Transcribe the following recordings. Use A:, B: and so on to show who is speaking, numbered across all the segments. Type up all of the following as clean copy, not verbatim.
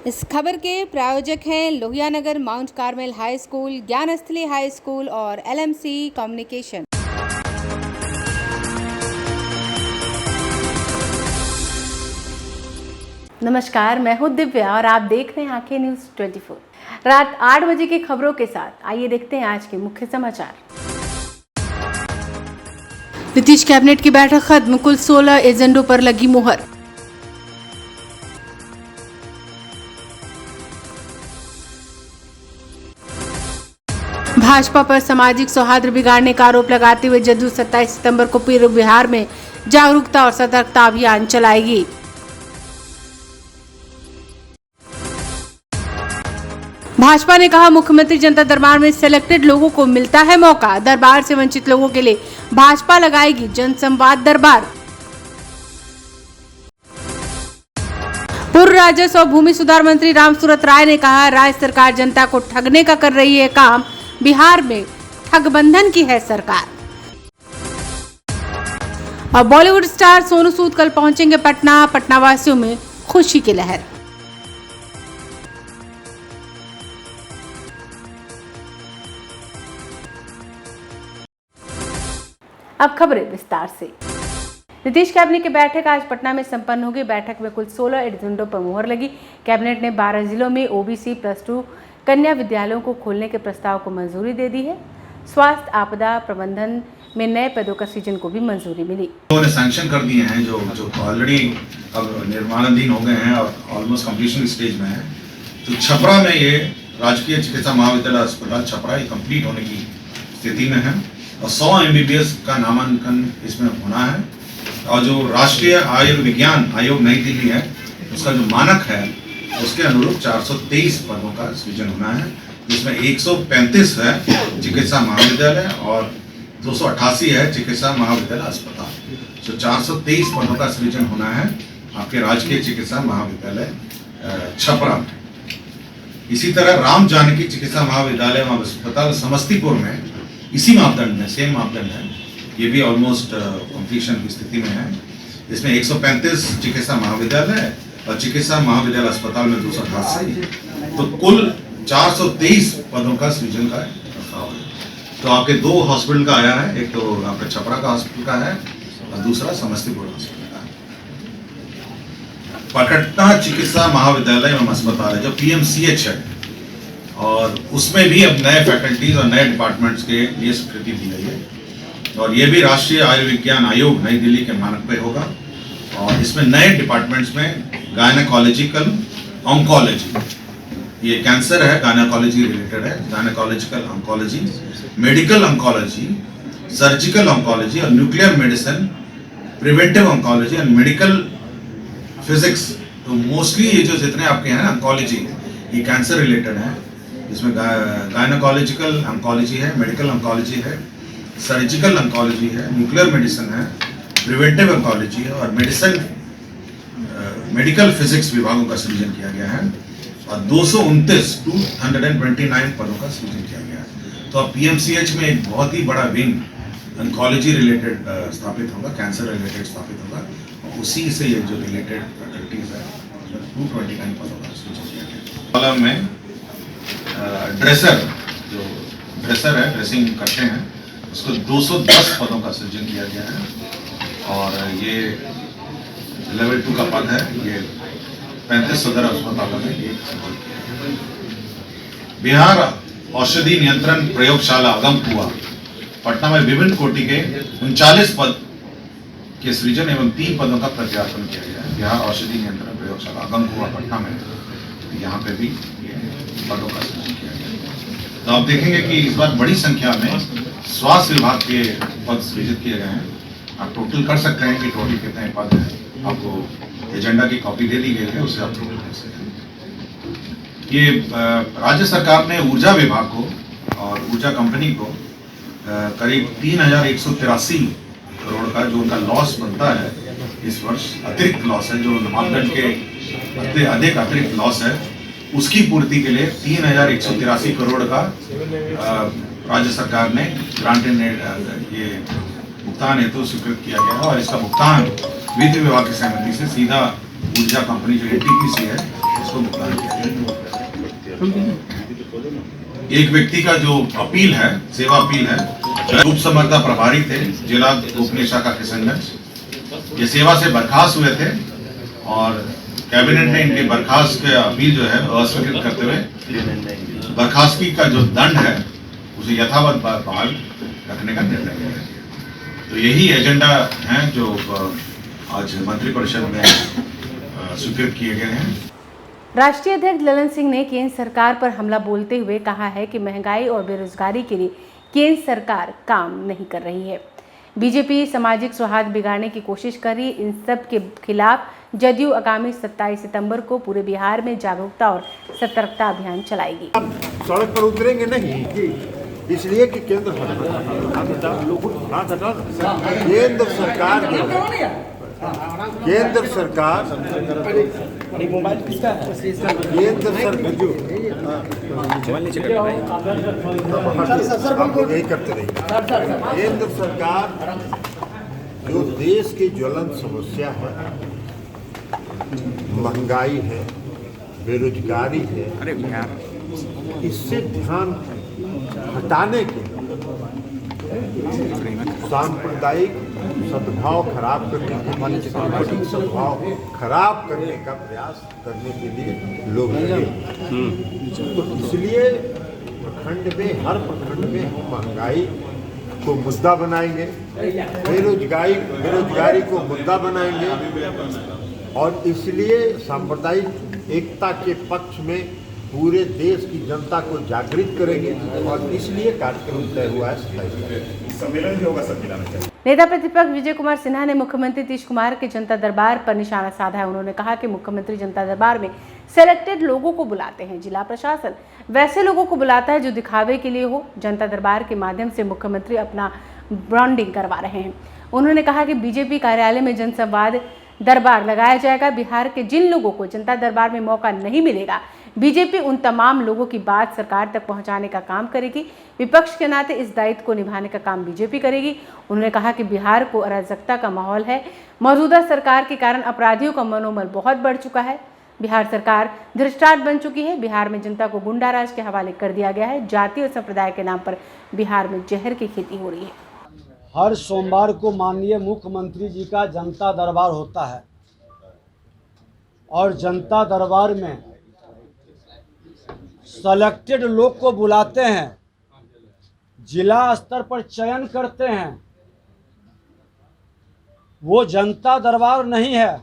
A: इस खबर के प्रायोजक हैं Lohia Nagar Mount Carmel high school, Gyansthali high school और LMC कम्युनिकेशन।
B: नमस्कार, मैं हूं दिव्या और आप देख रहे हैं आंखें न्यूज 24। रात 8 बजे की खबरों के साथ आइए देखते हैं आज के मुख्य समाचार। नीतीश कैबिनेट की बैठक खत्म, कुल 16 एजेंडों पर लगी मुहर। भाजपा पर सामाजिक सौहार्द बिगाड़ने का आरोप लगाते हुए जदयू 27 सितंबर को पूरे बिहार में जागरूकता और सतर्कता अभियान चलाएगी। भाजपा ने कहा, मुख्यमंत्री जनता दरबार में सिलेक्टेड लोगों को मिलता है मौका, दरबार से वंचित लोगों के लिए भाजपा लगाएगी जनसंवाद दरबार। पूर्व राजस्व और भूमि सुधार मंत्री रामसूरत राय ने कहा, राज्य सरकार जनता को ठगने का कर रही है काम, बिहार में ठगबंधन की है सरकार। और बॉलीवुड स्टार सोनू सूद कल पहुंचेंगे पटना, पटना वासियों में खुशी की लहर। अब खबरें विस्तार से। नीतीश कैबिनेट की बैठक आज पटना में संपन्न होगी। बैठक में कुल 16 एजेंडों पर मुहर लगी। कैबिनेट ने 12 जिलों में OBC +2 कन्या विद्यालयों को खोलने के प्रस्ताव को मंजूरी दे दी है। स्वास्थ्य आपदा प्रबंधन में नए पदों का सृजन को भी मंजूरी मिली।
C: उन्होंने सैंक्शन कर दिए हैं जो ऑलरेडी अब निर्माणाधीन हो गए हैं और ऑलमोस्ट कंप्लीशन स्टेज में है। तो छपरा में ये राजकीय चिकित्सा महाविद्यालय अस्पताल छपरा ये कंप्लीट होने की स्थिति में है और 100 MBBS का नामांकन इसमें होना है। और जो राष्ट्रीय आयुर्विज्ञान आयोग नई दिल्ली है उसका जो मानक है उसके अनुरूप 423 पदों का सृजन होना है, जिसमें 135 है चिकित्सा महाविद्यालय और 288 है चिकित्सा महाविद्यालय अस्पताल। तो 423 पदों का सृजन होना है आपके राजकीय चिकित्सा महाविद्यालय छपरा में। इसी तरह राम जानकी चिकित्सा महाविद्यालय और अस्पताल समस्तीपुर में इसी मापदंड में सेम मापदंड है, ये भी ऑलमोस्ट कंप्लीशन की स्थिति में है। इसमें 135 चिकित्सा महाविद्यालय और चिकित्सा महाविद्यालय अस्पताल में 288, तो कुल 423 पदों का सृजन का प्रस्ताव है। तो आपके 2 हॉस्पिटल का आया है, एक तो आपका छपरा का हॉस्पिटल का है और दूसरा समस्तीपुर हॉस्पिटल का है। पटना चिकित्सा महाविद्यालय एवं अस्पताल है जो PMCH है और उसमें भी अब नए फैकल्टीज और नए डिपार्टमेंट्स के लिए स्वीकृति दी गई है और ये भी राष्ट्रीय आयुर्विज्ञान आयोग नई दिल्ली के मानक पे होगा। और इसमें नए डिपार्टमेंट्स में गायनेकोलॉजिकल ऑन्कोलॉजी, ये कैंसर है गायनेकोलॉजी रिलेटेड है, gynaecological oncology, medical oncology, surgical oncology और nuclear medicine, preventive oncology and medical physics. तो मोस्टली ये जो जितने आपके हैं ऑन्कोलॉजी ये कैंसर रिलेटेड है। इसमें गायनेकोलॉजिकल ऑन्कोलॉजी है, मेडिकल ऑन्कोलॉजी है, सर्जिकल ऑन्कोलॉजी है, न्यूक्लियर मेडिसिन है, प्रिवेंटिव ऑन्कोलॉजी है और मेडिकल फिजिक्स विभागों का सृजन किया गया है और 229 पदों का सृजन किया गया है। तो अब PMCH में एक बहुत ही बड़ा विंग ऑन्कोलॉजी रिलेटेड स्थापित होगा, कैंसर रिलेटेड स्थापित होगा और उसी से ये जो रिलेटेड फैकल्टीज है 229 पदों का सृजन किया गया है। में ड्रेसर है, ड्रेसिंग करते हैं, उसको 210 पदों का सृजन किया गया है और ये लेवल 2 का पद है। ये 35 सदर अस्पतालों में ये बिहार औषधि नियंत्रण प्रयोगशाला अगमकुआ पटना में विभिन्न कोटि के 39 पद के सृजन एवं 3 पदों का प्रत्यार्पण किया गया है। बिहार औषधि नियंत्रण प्रयोगशाला अगमकुआ पटना में, तो यहाँ पे भी पदों का सृजन किया गया है। तो आप देखेंगे कि इस बार बड़ी संख्या में स्वास्थ्य विभाग के पद सृजित किए गए हैं। आप टोटल कर सकते हैं कि टोटल कितने पद हैं, आपको एजेंडा की कॉपी दे दी गई है, उससे आप टोटल कर सकते हैं। ये राज्य सरकार ने ऊर्जा विभाग को और ऊर्जा कंपनी को करीब 3183 करोड़ का जो उनका लॉस बनता है इस वर्ष, अतिरिक्त लॉस है जो मापदंड के अधिक अतिरिक्त लॉस है, उसकी पूर्ति के लिए 3183 करोड़ का राज्य सरकार ने ग्रांटेड ये भुगतान हेतु स्वीकृत किया गया और इसका भुगतान वित्त विभाग की सहमति से सीधा ऊर्जा कंपनी जो एनटीपीसी है उसको भुगतान किया गया। एक व्यक्ति का जो अपील है, सेवा अपील है, उप समर्था प्रभारी थे जिला गोपनीय शाखा किशनगंज, ये सेवा से बर्खास्त हुए थे और कैबिनेट ने इनके बर्खास्त के अपील जो है अस्वीकृत करते हुए बर्खास्तगी का जो दंड है उसे यथावत बहाल रखने का निर्णय लिया है। तो यही एजेंडा है जो आज मंत्रिपरिषद में स्वीकृत किए गए हैं।
B: राष्ट्रीय अध्यक्ष ललन सिंह ने केंद्र सरकार पर हमला बोलते हुए कहा है कि महंगाई और बेरोजगारी के लिए केंद्र सरकार काम नहीं कर रही है। बीजेपी सामाजिक सौहार्द बिगाड़ने की कोशिश कर रही, इन सब के खिलाफ जदयू आगामी 27 सितंबर को पूरे बिहार में जागरूकता और सतर्कता अभियान चलाएगी।
D: सड़क पर उतरेंगे नहीं, इसलिए कि केंद्र सरकार जो देश की ज्वलंत समस्या है, महंगाई है, बेरोजगारी है, इससे ध्यान हटाने के सांप्रदायिक सद्भाव खराब करने के, सामाजिक सद्भाव खराब करने का प्रयास करने के लिए लोग लगे। तो इसलिए प्रखंड में, हर प्रखंड में हम महंगाई को मुद्दा बनाएंगे, बेरोजगारी को मुद्दा बनाएंगे और इसलिए सांप्रदायिक एकता के पक्ष में पूरे देश की जनता को जागृत करेंगे और इसलिए कार्यक्रम तय हुआ है 27 सम्मेलन भी होगा सब जिला में।
B: नेता प्रतिपक्ष विजय कुमार सिन्हा ने मुख्यमंत्री नीतीश कुमार के जनता दरबार पर निशाना साधा है। उन्होंने कहा कि मुख्यमंत्री जनता दरबार में सेलेक्टेड लोगों को बुलाते हैं, जिला प्रशासन वैसे लोगों को बुलाता है जो दिखावे के लिए हो। जनता दरबार के माध्यम से मुख्यमंत्री अपना ब्रांडिंग करवा रहे हैं। उन्होंने कहा कि बीजेपी कार्यालय में जनसंवाद दरबार लगाया जाएगा। बिहार के जिन लोगों को जनता दरबार में मौका नहीं मिलेगा, बीजेपी उन तमाम लोगों की बात सरकार तक पहुंचाने का काम करेगी। विपक्ष के नाते इस दायित्व को निभाने का काम बीजेपी करेगी। उन्होंने कहा कि बिहार को अराजकता का माहौल है। मौजूदा सरकार के कारण अपराधियों का मनोबल बहुत बढ़ चुका है। बिहार सरकार धृष्टांत बन चुकी है। बिहार में जनता को गुंडाराज के हवाले कर दिया गया है। जाति और संप्रदाय के नाम पर बिहार में जहर की खेती हो रही है।
E: हर सोमवार को माननीय मुख्यमंत्री जी का जनता दरबार होता है और जनता दरबार में सेलेक्टेड लोग को बुलाते हैं, जिला स्तर पर चयन करते हैं। वो जनता दरबार नहीं है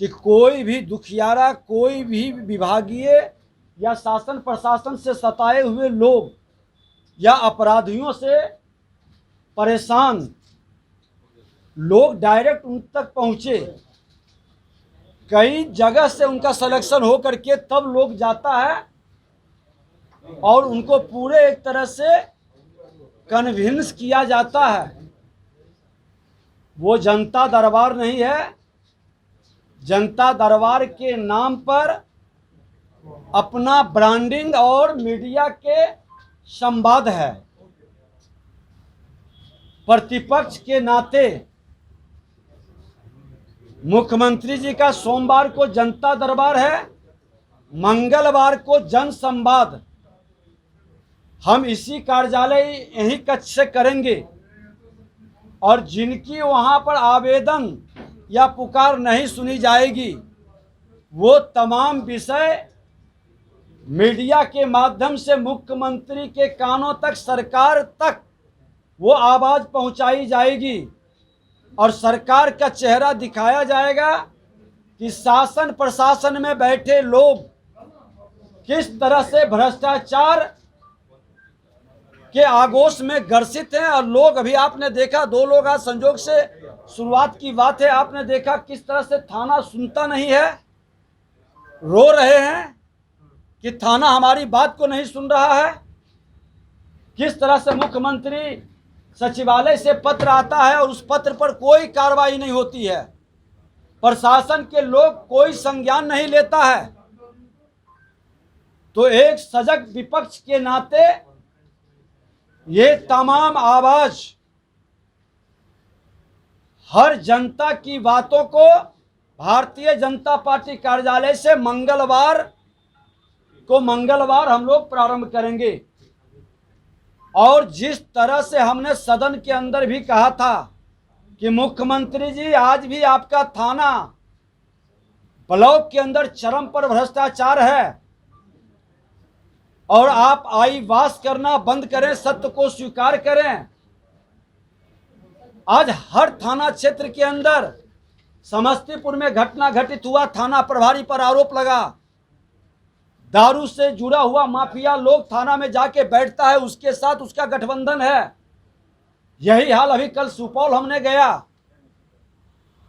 E: कि कोई भी दुखियारा, कोई भी विभागीय या शासन प्रशासन से सताए हुए लोग या अपराधियों से परेशान लोग डायरेक्ट उन तक पहुँचे। कई जगह से उनका सिलेक्शन हो करके तब लोग जाता है और उनको पूरे एक तरह से कन्विंस किया जाता है। वो जनता दरबार नहीं है। जनता दरबार के नाम पर अपना ब्रांडिंग और मीडिया के संवाद है। प्रतिपक्ष के नाते मुख्यमंत्री जी का सोमवार को जनता दरबार है, मंगलवार को जन संवाद हम इसी कार्यालय यही कक्ष से करेंगे और जिनकी वहां पर आवेदन या पुकार नहीं सुनी जाएगी, वो तमाम विषय मीडिया के माध्यम से मुख्यमंत्री के कानों तक, सरकार तक वो आवाज़ पहुंचाई जाएगी और सरकार का चेहरा दिखाया जाएगा कि शासन प्रशासन में बैठे लोग किस तरह से भ्रष्टाचार के आगोश में ग्रसित हैं। और लोग अभी आपने देखा, 2 लोग आज संजोग से शुरुआत की बात है, आपने देखा किस तरह से थाना सुनता नहीं है, रो रहे हैं कि थाना हमारी बात को नहीं सुन रहा है। किस तरह से मुख्यमंत्री सचिवालय से पत्र आता है और उस पत्र पर कोई कार्रवाई नहीं होती है, प्रशासन के लोग कोई संज्ञान नहीं लेता है। तो एक सजग विपक्ष के नाते ये तमाम आवाज हर जनता की बातों को भारतीय जनता पार्टी कार्यालय से मंगलवार हम लोग प्रारंभ करेंगे। और जिस तरह से हमने सदन के अंदर भी कहा था कि मुख्यमंत्री जी आज भी आपका थाना ब्लॉक के अंदर चरम पर भ्रष्टाचार है और आप आईवास करना बंद करें, सत्य को स्वीकार करें। आज हर थाना क्षेत्र के अंदर, समस्तीपुर में घटना घटित हुआ, थाना प्रभारी पर आरोप लगा, दारू से जुड़ा हुआ माफिया लोग थाना में जाके बैठता है, उसके साथ उसका गठबंधन है। यही हाल अभी कल सुपौल हमने गया,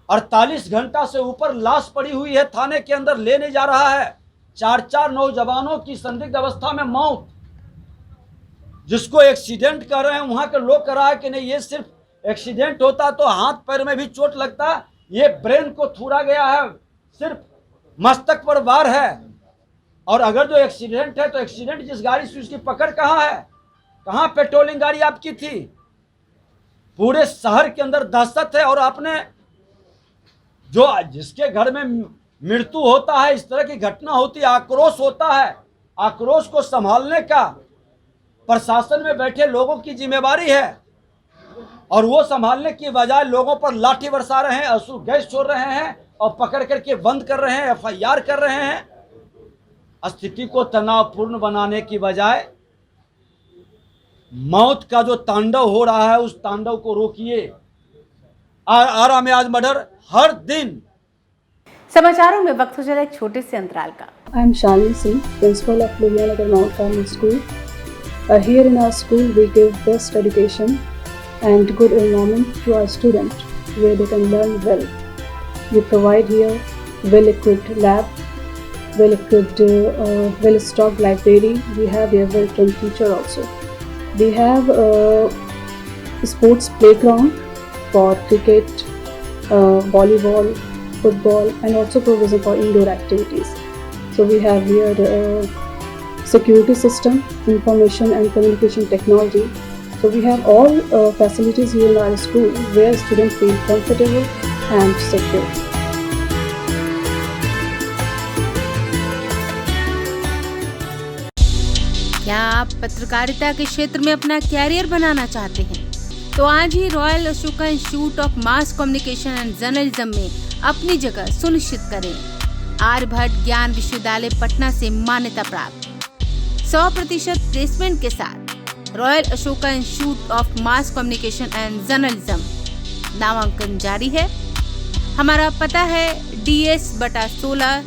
E: 48 घंटा से ऊपर लाश पड़ी हुई है थाने के अंदर, ले नहीं जा रहा है। 4 नौजवानों की संदिग्ध अवस्था में मौत, जिसको एक्सीडेंट कर रहे हैं, वहां के लोग कह रहा है कि नहीं ये सिर्फ एक्सीडेंट होता तो हाथ पैर में भी चोट लगता, ये ब्रेन को थूरा गया है, सिर्फ मस्तक पर वार है। और अगर जो एक्सीडेंट है तो एक्सीडेंट जिस गाड़ी से, उसकी पकड़ कहाँ है? कहाँ पेट्रोलिंग गाड़ी आपकी थी? पूरे शहर के अंदर दहशत है। और आपने जो जिसके घर में मृत्यु होता है, इस तरह की घटना होती है, आक्रोश होता है, आक्रोश को संभालने का प्रशासन में बैठे लोगों की जिम्मेवारी है। और वो संभालने की बजाय लोगों पर लाठी बरसा रहे हैं, आंसू गैस छोड़ रहे हैं और पकड़ करके बंद कर रहे हैं, FIR कर रहे हैं। स्थिति को तनावपूर्ण बनाने की बजाय मौत का जो तांडव हो रहा है, उस तांडव को रोकिए। आरा में आज मर्डर हर दिन।
B: समाचारों में वक्त हो चला एक छोटे से अंतराल का।
F: I am Shalini Singh, principal of Lohiyanagar Mount Carmel School. Here in our school, we give best education and good environment to our students, where they can learn well. We provide here well-equipped lab, well-equipped, well-stocked library. We have here well-trained teacher also. We have a sports playground for cricket, volleyball, football, and also provision for indoor activities. So we have here security system, information and communication technology. So we have all facilities here in our school where students feel comfortable and secure.
A: क्या आप पत्रकारिता के क्षेत्र में अपना career बनाना चाहते हैं? तो आज ही Royal Ashoka institute of mass communication and journalism में अपनी जगह सुनिश्चित करें। आर्यभट्ट ज्ञान विश्वविद्यालय पटना से मान्यता प्राप्त 100% प्लेसमेंट के साथ royal Ashoka institute of mass communication and journalism, नामांकन जारी है। हमारा पता है DS/16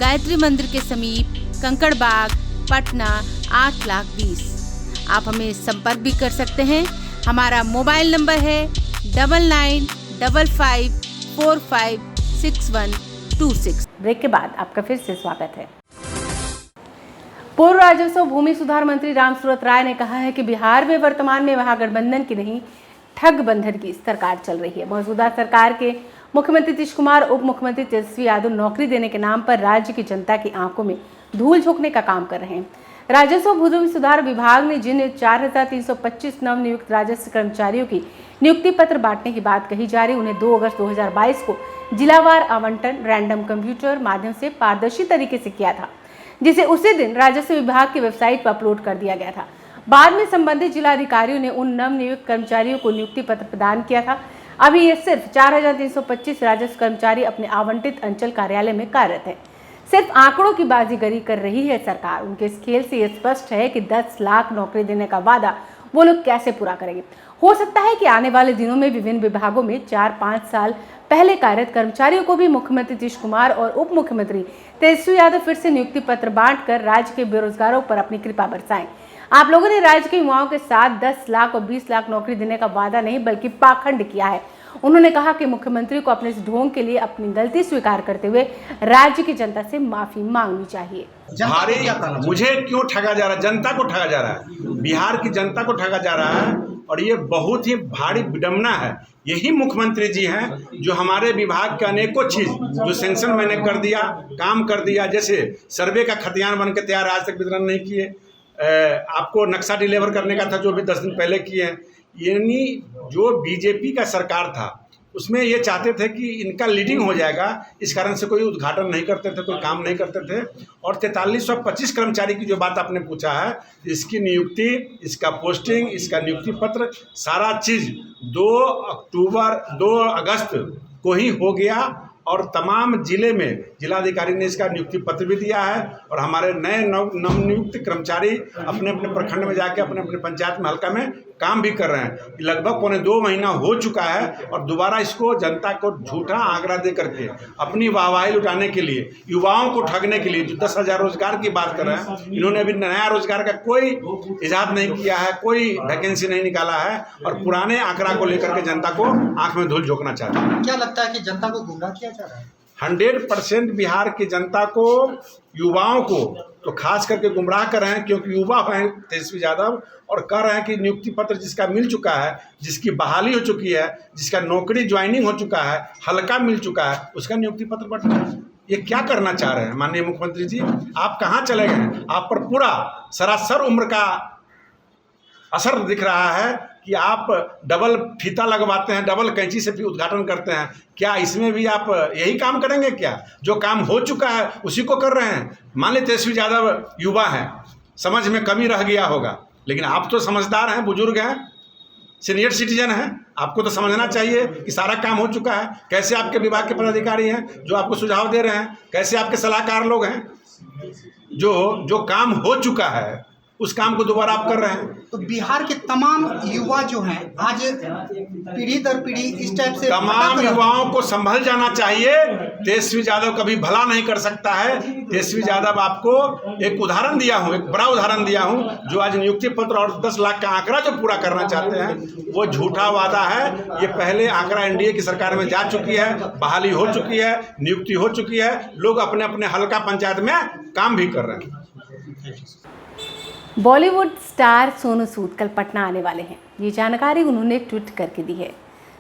A: गायत्री मंदिर के समीप, कंकड़ बाग, पटना 8,20,000। आप हमें संपर्क भी कर सकते हैं। हमारा मोबाइल नंबर है 9955456126।
B: ब्रेक के बाद आपका फिर से स्वागत है। पूर्व राजस्व भूमि सुधार मंत्री रामसूरत राय ने कहा है कि बिहार में वर्तमान में महागठबंधन की नहीं, ठग बंधन की सरकार चल रही है। मौजूदा सरकार के मुख्यमंत्री नीतीश कुमार, उप मुख्यमंत्री तेजस्वी यादव नौकरी देने के नाम पर राज्य की जनता की आंखों में धूल झोंकने का काम कर रहे हैं। राजस्व भूमि सुधार विभाग ने जिन 4,325 नवनियुक्त राजस्व कर्मचारियों की नियुक्ति पत्र बांटने की बात कही जा रही, उन्हें 2 अगस्त 2022 को जिलावार आवंटन रैंडम कंप्यूटर माध्यम से पारदर्शी तरीके से किया था, जिसे उसी दिन राजस्व विभाग की वेबसाइट पर अपलोड कर दिया गया था। बाद में संबंधित जिलाधिकारियों ने उन नवनियुक्त कर्मचारियों को नियुक्ति पत्र प्रदान किया था। अभी ये सिर्फ 4,325 राजस्व कर्मचारी अपने आवंटित अंचल कार्यालय में कार्यरत हैं। सिर्फ आंकड़ों की बाजीगरी कर रही है सरकार। उनके इस खेल से यह स्पष्ट है कि 10 लाख नौकरी देने का वादा वो लोग कैसे पूरा करेंगे। हो सकता है कि आने वाले दिनों में विभिन्न विभागों में 4-5 साल पहले कार्यरत कर्मचारियों को भी मुख्यमंत्री नीतीश कुमार और उप मुख्यमंत्री तेजस्वी यादव फिर से नियुक्ति पत्र बांटकर राज्य के बेरोजगारों पर अपनी कृपा बरसाएं। आप लोगों ने राज्य के युवाओं के साथ 10 लाख और 20 लाख नौकरी देने का वादा नहीं बल्कि पाखंड किया है। उन्होंने कहा कि मुख्यमंत्री को अपने इस ढोंग के लिए अपनी गलती स्वीकार करते हुए राज्य की जनता से माफी मांगनी चाहिए।
G: मुझे क्यों ठगा जा रहा है? जनता को ठगा जा रहा है, बिहार की जनता को ठगा जा रहा है और ये बहुत ही भारी विडम्बना है। यही मुख्यमंत्री जी हैं जो हमारे विभाग के अनेकों चीज जो सेंक्शन मैंने कर दिया, काम कर दिया, जैसे सर्वे का खतियान बन के तैयार आज तक वितरण नहीं किए, आपको नक्शा डिलीवर करने का था जो भी 10 दिन पहले किए हैं। यानी जो बीजेपी का सरकार था उसमें ये चाहते थे कि इनका लीडिंग हो जाएगा, इस कारण से कोई उद्घाटन नहीं करते थे, कोई काम नहीं करते थे। और 4325 कर्मचारी की जो बात आपने पूछा है, इसकी नियुक्ति, इसका पोस्टिंग, इसका नियुक्ति पत्र, सारा चीज़ 2 अगस्त को ही हो गया और तमाम जिले में जिलाधिकारी ने इसका नियुक्ति पत्र भी दिया है और हमारे नए नवनियुक्त कर्मचारी अपने अपने प्रखंड में जाके अपने अपने पंचायत में हल्का में काम भी कर रहे हैं। लगभग 2.25 महीना हो चुका है और दोबारा इसको जनता को झूठा आंकड़ा दे करके अपनी वाहवाही लुटाने के लिए, युवाओं को ठगने के लिए जो 10,000 रोजगार की बात कर रहे हैं, इन्होंने अभी नया रोजगार का कोई इजाद नहीं किया है, कोई वैकेंसी नहीं निकाला है और पुराने आंकड़ा को लेकर के जनता को आंख में धूल झोंकना चाहते हैं।
H: क्या लगता है कि जनता को गुमराह किया जा रहा है?
G: 100% बिहार की जनता को, युवाओं को तो खास करके गुमराह कर रहे हैं, क्योंकि युवा हैं तेजस्वी यादव और कह रहे हैं कि नियुक्ति पत्र जिसका मिल चुका है, जिसकी बहाली हो चुकी है, जिसका नौकरी ज्वाइनिंग हो चुका है, हल्का मिल चुका है, उसका नियुक्ति पत्र बढ़ रहा है। ये क्या करना चाह रहे हैं माननीय मुख्यमंत्री जी? आप कहाँ चले गए? आप पर पूरा सरासर उम्र का असर दिख रहा है कि आप डबल फीता लगवाते हैं, डबल कैंची से भी उद्घाटन करते हैं। क्या इसमें भी आप यही काम करेंगे क्या? जो काम हो चुका है उसी को कर रहे हैं। मान लीजिए तेजस्वी यादव युवा हैं, समझ में कमी रह गया होगा, लेकिन आप तो समझदार हैं, बुजुर्ग हैं, सीनियर सिटीजन हैं, आपको तो समझना चाहिए कि सारा काम हो चुका है। कैसे आपके विभाग के पदाधिकारी हैं जो आपको सुझाव दे रहे हैं, कैसे आपके सलाहकार लोग हैं जो काम हो चुका है उस काम को दोबारा आप कर रहे हैं।
H: तो बिहार के तमाम युवा जो हैं आज पीढ़ी दर पीढ़ी इस टाइप से
G: तमाम युवाओं को संभल जाना चाहिए। तेजस्वी यादव कभी भला नहीं कर सकता है। तेजस्वी यादव आपको एक उदाहरण दिया हूँ, एक बड़ा उदाहरण दिया हूँ, जो आज नियुक्ति पत्र और 10 लाख का आंकड़ा जो पूरा करना चाहते हैं वो झूठा वादा है। ये पहले आंकड़ा एनडीए की सरकार में जा चुकी है, बहाली हो चुकी है, नियुक्ति हो चुकी है, लोग अपने अपने हल्का पंचायत में काम भी कर रहे हैं।
B: बॉलीवुड स्टार सोनू सूद कल पटना आने वाले हैं। ये जानकारी उन्होंने ट्वीट करके दी है।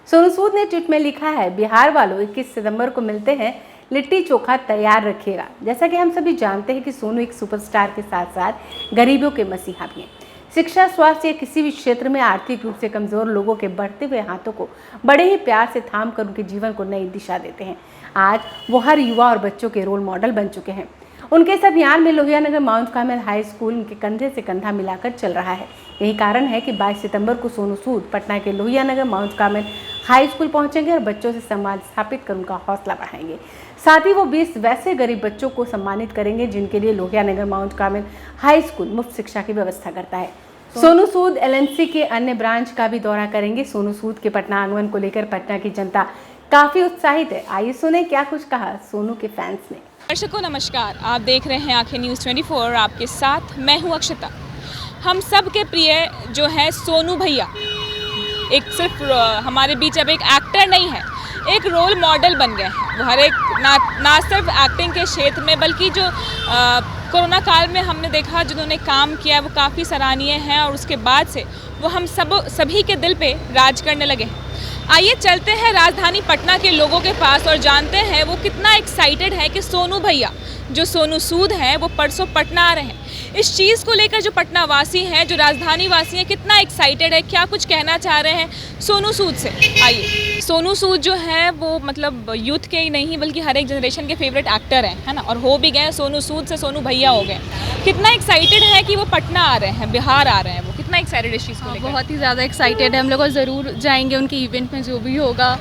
B: सोनू सूद ने ट्वीट में लिखा है, बिहार वालों 21 सितंबर को मिलते हैं, लिट्टी चोखा तैयार रखिएगा। जैसा कि हम सभी जानते हैं कि सोनू एक सुपरस्टार के साथ साथ गरीबों के मसीहा भी हैं। शिक्षा, स्वास्थ्य या किसी भी क्षेत्र में आर्थिक रूप से कमजोर लोगों के बढ़ते हुए हाथों को बड़े ही प्यार से थाम कर उनके जीवन को नई दिशा देते हैं। आज वो हर युवा और बच्चों के रोल मॉडल बन चुके हैं। उनके इस अभियान में Lohia Nagar Mount Carmel high school उनके कंधे से कंधा मिलाकर चल रहा है। यही कारण है कि 22 सितंबर को सोनू सूद पटना के Lohia Nagar Mount Carmel high school पहुंचेंगे और बच्चों से संवाद स्थापित कर उनका हौसला बढ़ाएंगे। साथ ही वो 20 वैसे गरीब बच्चों को सम्मानित करेंगे जिनके लिए Lohia Nagar Mount Carmel high school मुफ्त शिक्षा की व्यवस्था करता है। सोनू सूद एलएनसी के अन्य ब्रांच का भी दौरा करेंगे। सोनू सूद के पटना आगमन को लेकर पटना की जनता काफी उत्साहित है। आइए सुने क्या कुछ कहा सोनू के फैंस ने।
I: दर्शकों नमस्कार, आप देख रहे हैं आंखें न्यूज़ 24 और आपके साथ मैं हूं अक्षता। हम सब के प्रिय जो है सोनू भैया एक सिर्फ हमारे बीच अब एक एक्टर नहीं है, एक रोल मॉडल बन गए हैं। वो हर एक ना सिर्फ एक्टिंग के क्षेत्र में बल्कि जो कोरोना काल में हमने देखा जिन्होंने काम किया वो काफ़ी सराहनीय हैं और उसके बाद से वो हम सभी के दिल पे राज करने लगे हैं। आइए चलते हैं राजधानी पटना के लोगों के पास और जानते हैं वो कितना एक्साइटेड है कि सोनू भैया जो सोनू सूद हैं वो परसों पटना आ रहे हैं। इस चीज़ को लेकर जो पटना वासी हैं, जो राजधानी वासी हैं, कितना एक्साइटेड है, क्या कुछ कहना चाह रहे हैं सोनू सूद से। आइए, सोनू सूद जो है वो मतलब यूथ के ही नहीं बल्कि हर एक जनरेशन के फेवरेट एक्टर हैं, है ना, और हो भी गए सोनू सूद से सोनू भैया हो गए। कितना एक्साइटेड है कि वो पटना आ रहे हैं, बिहार आ रहे हैं, वो कितना एक्साइटेड इस चीज़ को लेकर?
J: बहुत ही ज़्यादा एक्साइटेड है हम लोग और ज़रूर जाएंगे उनके इवेंट में जो भी होगा।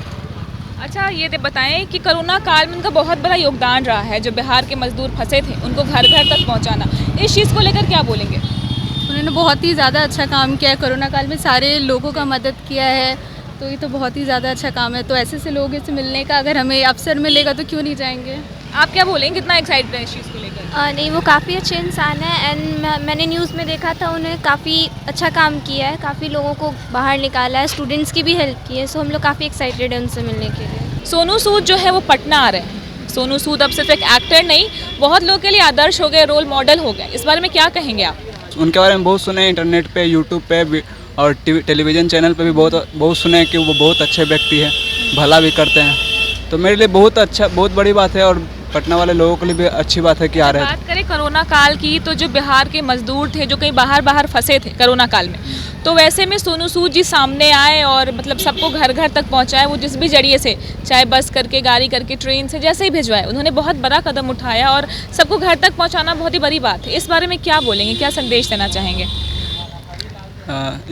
I: अच्छा, ये बताएं कि कोरोना काल में उनका बहुत बड़ा योगदान रहा है, जो बिहार के मजदूर फंसे थे उनको घर घर तक पहुंचाना। इस चीज़ को लेकर क्या बोलेंगे?
J: उन्होंने बहुत ही ज़्यादा अच्छा काम किया है, कोरोना काल में सारे लोगों का मदद किया है, तो ये तो बहुत ही ज़्यादा अच्छा काम है। तो ऐसे लोगों से मिलने का अगर हमें अवसर मिलेगा तो क्यों नहीं जाएंगे।
I: आप क्या बोलेंगे, कितना एक्साइटेड है इस चीज़ को लेकर?
K: नहीं, वो काफ़ी अच्छे इंसान है एंड मैंने न्यूज़ में देखा था उन्हें काफ़ी अच्छा काम किया है, काफ़ी लोगों को बाहर निकाला है, स्टूडेंट्स की भी हेल्प की है। सो हम लोग काफ़ी एक्साइटेड हैं उनसे मिलने के लिए।
I: सोनू सूद जो है वो पटना आ रहे हैं। सोनू सूद अब सिर्फ एक एक्टर नहीं, बहुत लोगों के लिए आदर्श हो गए, रोल मॉडल हो गए। इस बारे में क्या कहेंगे आप?
L: उनके बारे में बहुत सुने, इंटरनेट पे, यूट्यूब पे और टेलीविज़न चैनल पे भी बहुत सुने कि वो बहुत अच्छे व्यक्ति हैं, भला भी करते हैं। तो मेरे लिए बहुत अच्छा, बहुत बड़ी बात है और पटना वाले लोगों के लिए भी अच्छी बात है कि आ रहे हैं।
I: बात करें कोरोना काल की, तो जो बिहार के मजदूर थे जो कहीं बाहर फंसे थे कोरोना काल में, तो वैसे में सोनू सूद जी सामने आए और मतलब सबको घर घर तक पहुंचाए, वो जिस भी जरिए से, चाहे बस करके, गाड़ी करके, ट्रेन से, जैसे ही भिजवाए, उन्होंने बहुत बड़ा कदम उठाया और सबको घर तक पहुंचाना बहुत ही बड़ी बात है। इस बारे में क्या बोलेंगे, क्या संदेश देना चाहेंगे?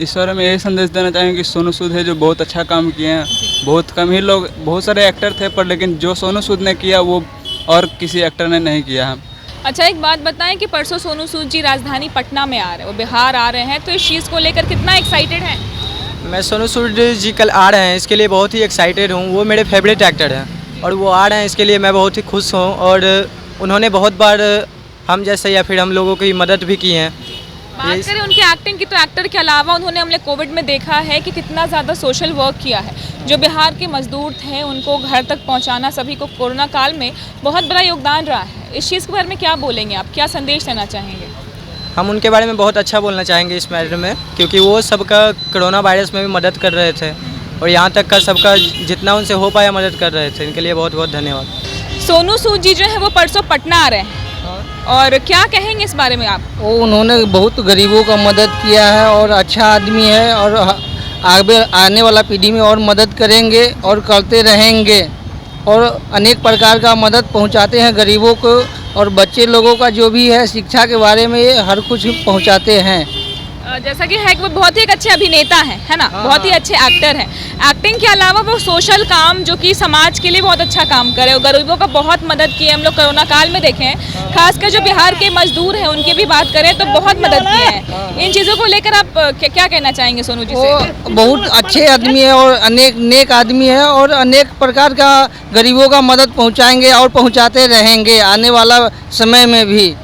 L: इस बारे में यही संदेश देना चाहेंगे कि सोनू सूद है जो बहुत अच्छा काम किए हैं। बहुत कम ही लोग, बहुत सारे एक्टर थे पर लेकिन जो सोनू सूद ने किया वो और किसी एक्टर ने नहीं किया है।
I: अच्छा, एक बात बताएं कि परसों सोनू सूद जी राजधानी पटना में आ रहे हैं, वो बिहार आ रहे हैं, तो इस चीज़ को लेकर कितना एक्साइटेड हैं?
M: मैं सोनू सूद जी कल आ रहे हैं, इसके लिए बहुत ही एक्साइटेड हूँ। वो मेरे फेवरेट एक्टर हैं और वो आ रहे हैं, इसके लिए मैं बहुत ही खुश हूँ। और उन्होंने बहुत बार हम जैसे या फिर हम लोगों की मदद भी की हैं।
I: बात करें उनकी एक्टिंग की, तो एक्टर के अलावा उन्होंने हमने कोविड में देखा है कि कितना ज़्यादा सोशल वर्क किया है। जो बिहार के मजदूर थे उनको घर तक पहुंचाना सभी को कोरोना काल में बहुत बड़ा योगदान रहा है। इस चीज़ के बारे में क्या बोलेंगे आप, क्या संदेश देना चाहेंगे?
M: हम उनके बारे में बहुत अच्छा बोलना चाहेंगे इस मैटर में, क्योंकि वो सबका कोरोना वायरस में भी मदद कर रहे थे और यहाँ तक का सबका जितना उनसे हो पाया मदद कर रहे थे। इनके लिए बहुत बहुत धन्यवाद।
I: सोनू सूद जी जो है वो परसों पटना आ रहे हैं और क्या कहेंगे इस बारे में आप?
N: वो उन्होंने बहुत गरीबों का मदद किया है और अच्छा आदमी है और आगे आने वाला पीढ़ी में और मदद करेंगे और करते रहेंगे और अनेक प्रकार का मदद पहुंचाते हैं गरीबों को और बच्चे लोगों का जो भी है शिक्षा के बारे में ये हर कुछ पहुंचाते हैं।
I: जैसा कि है कि वो बहुत ही एक अच्छे अभिनेता हैं, है ना? बहुत ही अच्छे एक्टर हैं। एक्टिंग के अलावा वो सोशल काम जो कि समाज के लिए बहुत अच्छा काम करे और गरीबों का बहुत मदद की है। हम लोग कोरोना काल में देखें, खासकर जो बिहार के मजदूर हैं उनकी भी बात करें तो बहुत मदद की है। इन चीज़ों को लेकर आप क्या कहना चाहेंगे सोनू जी से?
N: वो बहुत अच्छे आदमी है और अनेक नेक आदमी है और अनेक प्रकार का गरीबों का मदद पहुँचाएँगे और पहुँचाते रहेंगे आने वाला समय में भी।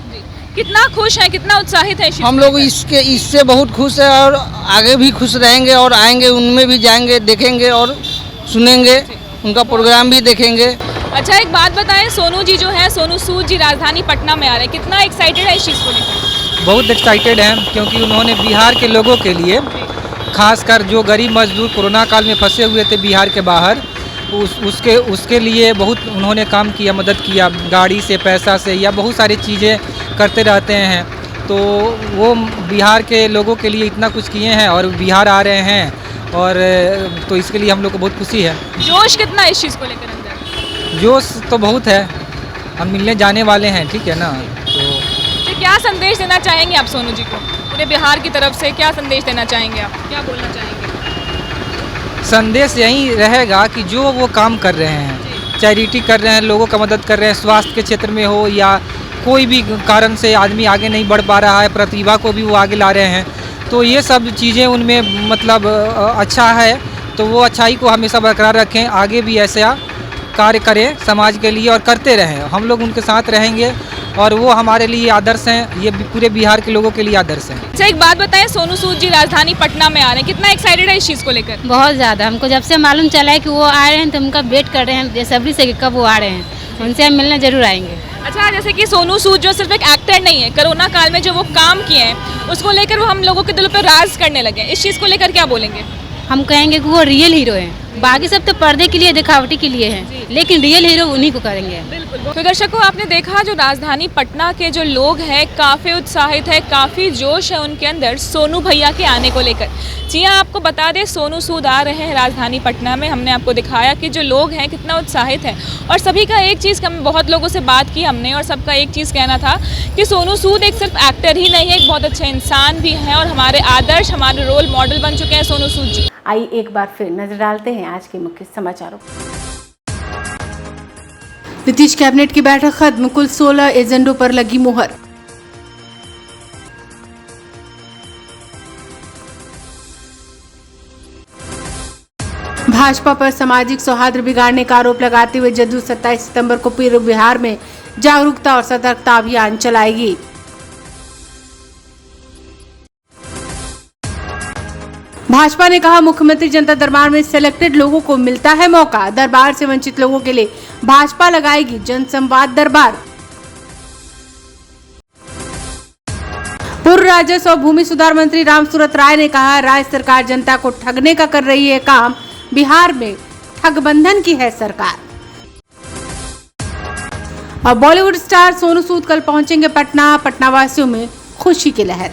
I: कितना खुश है, कितना उत्साहित है?
N: हम लोग इससे बहुत खुश है और आगे भी खुश रहेंगे और आएंगे, उनमें भी जाएंगे, देखेंगे और सुनेंगे, उनका प्रोग्राम भी देखेंगे।
I: अच्छा, एक बात बताएं, सोनू जी जो है, सोनू सूद जी राजधानी पटना में आ रहे हैं, कितना एक्साइटेड है इस चीज़ को लेकर?
O: बहुत एक्साइटेड हैं क्योंकि उन्होंने बिहार के लोगों के लिए, खासकर जो गरीब मजदूर कोरोना काल में फंसे हुए थे बिहार के बाहर, उसके लिए बहुत उन्होंने काम किया, मदद किया, गाड़ी से, पैसा से, या बहुत सारी चीज़ें करते रहते हैं। तो वो बिहार के लोगों के लिए इतना कुछ किए हैं और बिहार आ रहे हैं और तो इसके लिए हम लोग को बहुत खुशी है।
I: जोश कितना इस चीज़ को लेकर अंदर?
O: जोश तो बहुत है, हम मिलने जाने वाले हैं, ठीक है ना?
I: तो क्या संदेश देना चाहेंगे आप सोनू जी को, पूरे बिहार की तरफ से क्या संदेश देना चाहेंगे आप, क्या बोलना चाहेंगे?
O: संदेश यही रहेगा कि जो वो काम कर रहे हैं, चैरिटी कर रहे हैं, लोगों का मदद कर रहे हैं, स्वास्थ्य के क्षेत्र में हो या कोई भी कारण से आदमी आगे नहीं बढ़ पा रहा है, प्रतिभा को भी वो आगे ला रहे हैं, तो ये सब चीज़ें उनमें मतलब अच्छा है। तो वो अच्छाई को हमेशा बरकरार रखें, आगे भी ऐसा कार्य करें समाज के लिए और करते रहें। हम लोग उनके साथ रहेंगे और वो हमारे लिए आदर्श हैं, ये पूरे बिहार के लोगों के लिए आदर्श हैं।
I: अच्छा, एक बात बताएं, सोनू सूद जी राजधानी पटना में आ रहे हैं, कितना एक्साइटेड है इस चीज़ को लेकर?
P: बहुत ज़्यादा, हमको जब से मालूम चला है कि वो आ रहे हैं तो उनका वेट कर रहे हैं बेसब्री से कि कब वो आ रहे हैं, उनसे हम मिलने जरूर आएंगे।
I: अच्छा, जैसे कि सोनू सूद जो सिर्फ एक एक्टर नहीं है, कोरोना काल में जो वो काम किए हैं उसको लेकर वो हम लोगों के दिलों पर राज करने लगे, इस चीज़ को लेकर क्या बोलेंगे?
P: हम कहेंगे कि वो रियल हीरो हैं, बाकी सब तो पर्दे के लिए, दिखावटी के लिए हैं, लेकिन रियल हीरो उन्हीं को करेंगे।
I: बिल्कुल। तो दर्शकों, आपने देखा जो राजधानी पटना के जो लोग हैं काफ़ी उत्साहित है, काफ़ी जोश है उनके अंदर सोनू भैया के आने को लेकर। जी हाँ, आपको बता दें सोनू सूद आ रहे हैं राजधानी पटना में। हमने आपको दिखाया कि जो लोग हैं कितना उत्साहित हैं और सभी का एक चीज़, हम बहुत लोगों से बात की हमने और सबका एक चीज़ कहना था कि सोनू सूद एक सिर्फ एक्टर ही नहीं है, एक बहुत अच्छे इंसान भी हैं और हमारे आदर्श, हमारे रोल मॉडल बन चुके हैं सोनू सूद जी।
B: आइए एक बार फिर नजर डालते हैं आज के मुख्य समाचारों। नीतीश कैबिनेट की बैठक खत्म, कुल 16 एजेंडों पर लगी मुहर। भाजपा पर सामाजिक सौहार्द बिगाड़ने का आरोप लगाते हुए जदयू 27 सितंबर को पूरे बिहार में जागरूकता और सतर्कता अभियान चलाएगी। भाजपा ने कहा, मुख्यमंत्री जनता दरबार में सिलेक्टेड लोगों को मिलता है मौका, दरबार से वंचित लोगों के लिए भाजपा लगाएगी जनसंवाद दरबार। पूर्व राजस्व और भूमि सुधार मंत्री रामसूरत राय ने कहा, राज्य सरकार जनता को ठगने का कर रही है काम, बिहार में ठगबंधन की है सरकार। और बॉलीवुड स्टार सोनू सूद कल पहुंचेंगे पटना, पटना वासियों में खुशी की लहर।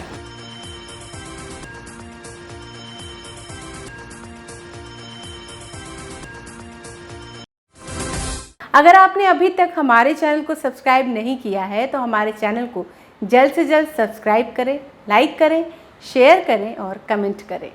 B: अगर आपने अभी तक हमारे चैनल को सब्सक्राइब नहीं किया है तो हमारे चैनल को जल्द से जल्द सब्सक्राइब करें, लाइक करें, शेयर करें और कमेंट करें।